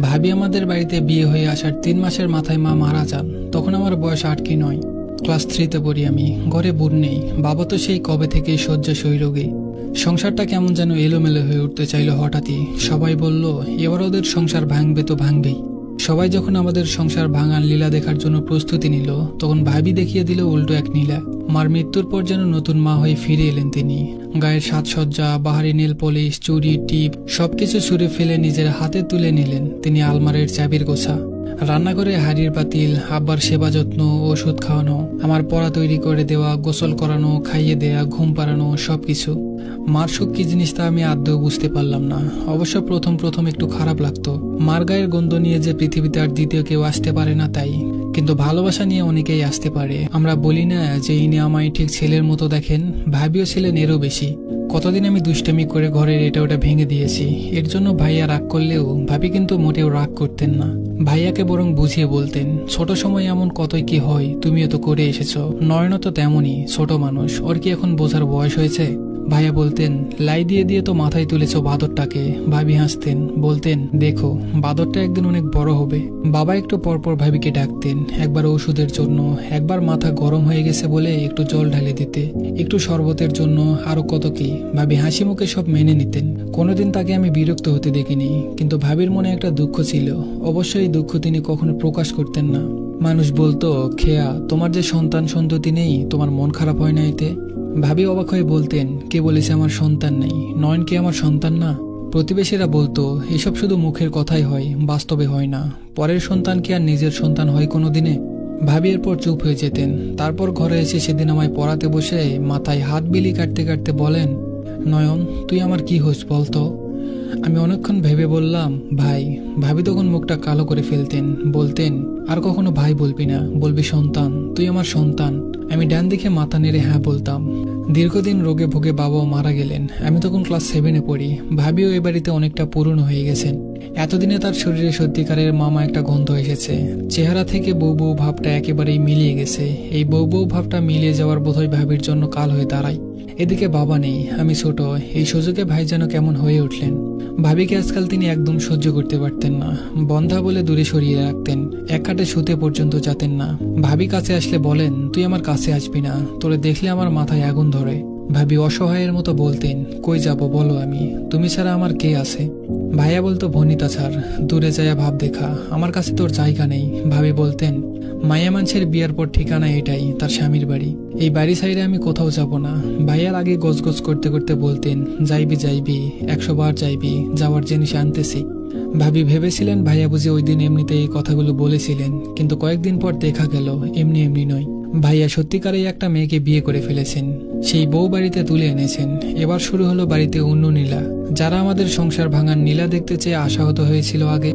ভাবি আমাদের বাড়িতে বিয়ে হয়ে আসার 3 মাসের মাথায় মা মারা যান। তখন আমার বয়স 8 কি 9, ক্লাস 3-তে পড়ি আমি। ঘরে বোন নেই, বাবা তো সেই কবে থেকেই শয্যাশয়ী রোগী। সংসারটা কেমন যেন এলোমেলো হয়ে উঠতে চাইল হঠাৎই। সবাই বলল এবার ওদের সংসার ভাঙবে তো ভাঙবেই। সবাই যখন আমাদের সংসার ভাঙার লীলা দেখার জন্য প্রস্তুতি নিল, তখন ভাবি দেখিয়ে দিল উল্টো এক নীলা। মার মৃত্যুর পর যেন নতুন মা হয়ে ফিরে এলেন তিনি। গায়ের সাজসজ্জা, বাহারি নীল পলিশ, চুড়ি, টিপ সবকিছু ছুঁড়ে ফেলে নিজের হাতে তুলে নিলেন তিনি আলমারের চাবির গোছা। রান্নাঘরে হাড়ির পাতিল, আব্বার সেবা যত্ন, ওষুধ খাওয়ানো, আমার পড়া তৈরি করে দেওয়া, গোসল করানো, খাইয়ে দেয়া, ঘুম পাড়ানো সবকিছু। মার সুখ কি জিনিস তা আমি আদৌ বুঝতে পারলাম না। অবশ্য প্রথম প্রথম একটু খারাপ লাগতো, মার গায়ের গন্ধ নিয়ে যে পৃথিবীতে আর দ্বিতীয় কেউ আসতে পারে না তাই। কিন্তু ভালোবাসা নিয়ে অনেকেই আসতে পারে। আমরা বলি না যে ইনি আমায় ঠিক ছেলের মতো দেখেন, ভাবিও ছিলেন এরও বেশি। কতদিন আমি দুষ্টামি করে ঘরের এটা ওটা ভেঙে দিয়েছি। এর জন্য ভাইয়া রাগ করলেও ভাবি কিন্তু মোটেও রাগ করতেন না। ভাইয়াকে বরং বুঝিয়ে বলতেন, ছোট সময় এমন কতই কি হয়, তুমিও তো করে এসেছো। নয়নও তো তেমনই, ছোট মানুষ, ওর কি এখন বোঝার বয়স হয়েছে? ভাইয়া বলতেন, লাই দিয়ে দিয়ে তো মাথায় তুলেছো বাদরটাকে। ভাবি হাসতেন, বলতেন, দেখো বাদরটা একদিন অনেক বড় হবে। বাবা একটু পরপর ভাবিকে ডাকতেন, একবার ওষুধের জন্য, একবার মাথা গরম হয়ে গেছে বলে একটু জল ঢালে দিতে, একটু শরবতের জন্য, আরো কত কি। ভাবি হাসি মুখে সব মেনে নিতেন। কোনোদিন তাকে আমি বিরক্ত হতে দেখিনি। কিন্তু ভাবির মনে একটা দুঃখ ছিল, অবশ্যই দুঃখ তিনি কখনো প্রকাশ করতেন না। মানুষ বলতো, খেয়া তোমার যে সন্তান সন্ততি নেই, তোমার মন খারাপ হয় না এতে? ভাবি অবাক হয়ে বলতেন, কে বলেছে আমার সন্তান নেই? নয়ন কি আমার সন্তান না? প্রতিবেশীরা বলতো, এসব শুধু মুখের কথাই হয়, বাস্তবে হয় না। পরের সন্তান কি আর নিজের সন্তান হয় কোনো দিনে? ভাবি এরপর চুপ হয়ে যেতেন। তারপর ঘরে এসে সেদিন আমায় পড়াতে বসে মাথায় হাত বিলি কাটতে কাটতে বলেন, নয়ন তুই আমার কি হোস বলতো? আমি অনেকক্ষণ ভেবে বললাম, ভাই। ভাবি তখন মুখটা কালো করে ফেলতেন, বলতেন, আর কখনো ভাই বলবি না, বলবি সন্তান, তুই আমার সন্তান। আমি ডান দিকে মাথা নেড়ে হ্যাঁ বলতাম। দীর্ঘদিন রোগে ভোগে বাবাও মারা গেলেন। আমি তখন ক্লাস 7-এ পড়ি। ভাবিও এ বাড়িতে অনেকটা পুরনো হয়ে গেছেন। এতদিনে তার শরীরে সত্যিকারের মামা একটা গন্ধ এসেছে। চেহারা থেকে বউ বউ ভাবটা একেবারেই মিলিয়ে গেছে। এই বউ বউ ভাবটা মিলিয়ে যাওয়ার বোধহয় ভাবির জন্য কাল হয়ে দাঁড়ায়। এদিকে বাবা নেই, আমি ছোট। এই সুযোগে ভাই যেন কেমন হয়ে উঠলেন। ভাবিকে আজকাল তিনি একদম সহ্য করতে পারতেন না। বন্ধা বলে দূরে সরিয়ে রাখতেন, এক খাটে শুতে পর্যন্ত যেতেন না। ভাবি কাছে আসলে বলেন, তুই আমার কাছে আসবি না, তোরে দেখলে আমার মাথায় আগুন ধরে। ভাবি অসহায়ের মতো বলতেন, কই যাব বলো আমি, তুমি ছাড়া আমার কে আছে? ভাইয়া বলতো, ভনিতা ছাড়, দূরে যাইয়া ভাব দেখা, আমার কাছে তোর জায়গা নেই। ভাবি বলতেন, মায়া মানুষের বিয়ার পর ঠিকানা এটাই, তার স্বামীর বাড়ি। এই বাড়ি সাইডে আমি কোথাও যাব না। ভাইয়ার আগে গজগজ করতে করতে বলতেন, যাইবি যাইবি, 100 বার যাইবি, যাওয়ার জিনিস আনতেছি। ভাবি ভেবেছিলেন ভাইয়া বুঝি ওই দিন এমনিতে এই কথাগুলো বলেছিলেন, কিন্তু কয়েকদিন পর দেখা গেল এমনি এমনি নয়। ভাইয়া সত্যিকারেই একটা মেয়েকে বিয়ে করে ফেলেছেন, সেই বউ বাড়িতে তুলে এনেছেন। এবার শুরু হলো বাড়িতে অন্য নীলা, যারা আমাদের সংসার ভাঙার নীলা দেখতে চেয়ে আশাহত হয়েছিল আগে।